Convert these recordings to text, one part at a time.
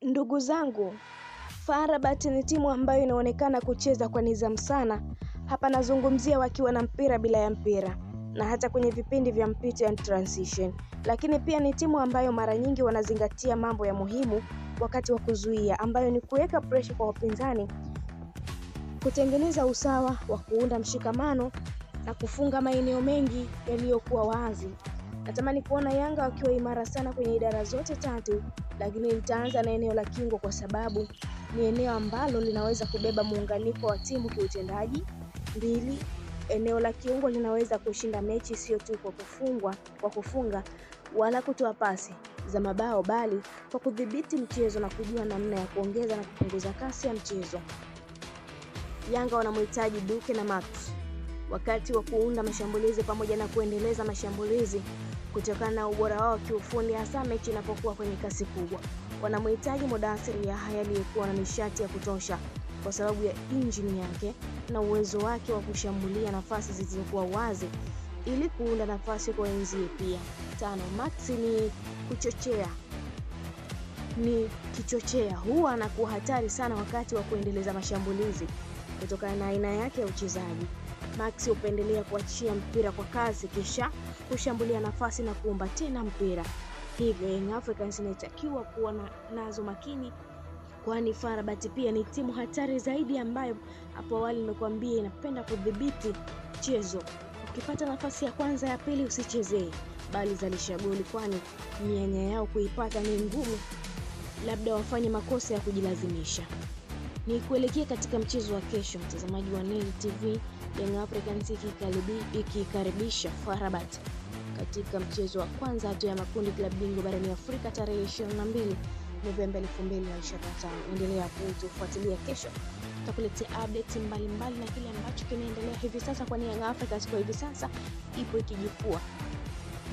Ndugu zangu, FAR Rabat ni timu ambayo inaonekana kucheza kwa nidhamu sana. Hapa nazungumzia wakiwa na mpira bila ya mpira na hata kwenye vipindi vya mpito and transition. Lakini pia ni timu ambayo mara nyingi wanazingatia mambo ya muhimu wakati wa kuzuia, ambayo ni kuweka pressure kwa wapinzani, kutengeneza usawa wa kuunda mshikamano na kufunga maeneo mengi yaliyokuwa wazi. Natamani kuona Yanga wakiwa imara sana kwenye idara zote tatu, lakini nitaanza na eneo la kiungo kwa sababu ni eneo ambalo linaweza kubeba muunganiko wa timu kiutendaji. 2, eneo la kiungo linaweza kushinda mechi sio tu kwa kufunga wala kutoa pasi za mabao, bali kwa kudhibiti mchezo na kujua namna ya kuongeza na kupunguza kasi ya mchezo. Yanga wanamhitaji Duke na Max wakati wa kuunda mashambulizi pamoja na kuendeleza mashambulizi kutokana na ubora wao kiufundi, hasa mechi inapokuwa kwenye kasi kubwa. Wanamhitaji Mudathir Yahya aliyekuwa na nishati ya kutosha kwa sababu ya injini yake na uwezo wake wa kushambulia nafasi zilizokuwa wazi ili kuunda nafasi kwa wenzie pia. 5, Max ni kichochea, huwa anakuwa hatari sana wakati wa kuendeleza mashambulizi kutokana na aina yake ya uchezaji. Max hupendelea kuachia mpira kwa kasi kisha kushambulia nafasi na kuomba tena mpira. Hivyo Young Africans inatakiwa kuwa nazo makini, kwani FAR Rabat pia ni timu hatari zaidi ambayo hapo awali nimekuambia inapenda kudhibiti mchezo. Ukipata nafasi ya kwanza ya pili usichezee, bali zalisha goli, kwani mianya yao kuipata ni ngumu, labda wafanye makosa ya kujilazimisha. Ni kuelekea katika mchezo wa kesho, mtazamaji wa Nile TV, Young Africans ikikaribisha FAR Rabat katika mchezo wa kwanza hatua ya makundi klabu bingwa barani Afrika tarehe 22 Novemba 2025. Endelea kutufuatilia, kesho tutakuletea updates mbalimbali na kile ambacho kinaendelea hivi sasa, kwani Young Africans kwa hivi sasa ipo ikijifua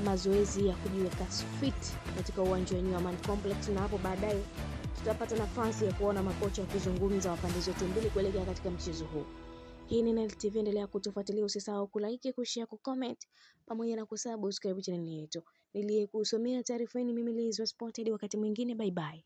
mazoezi ya kujiweka fit katika uwanja wa New Amaan Complex, na hapo baadaye tutapata nafasi ya kuona makocha wakizungumza wa pande zote mbili kuelekea katika mchezo huu. Hii ni Nile TV, endelea kutufuatilia, usisahau kulike, kushare, kucomment pamoja na kusubscribe channel yetu. Niliyekusomea taarifa hii mimi Liz Sported, wakati mwingine bye bye.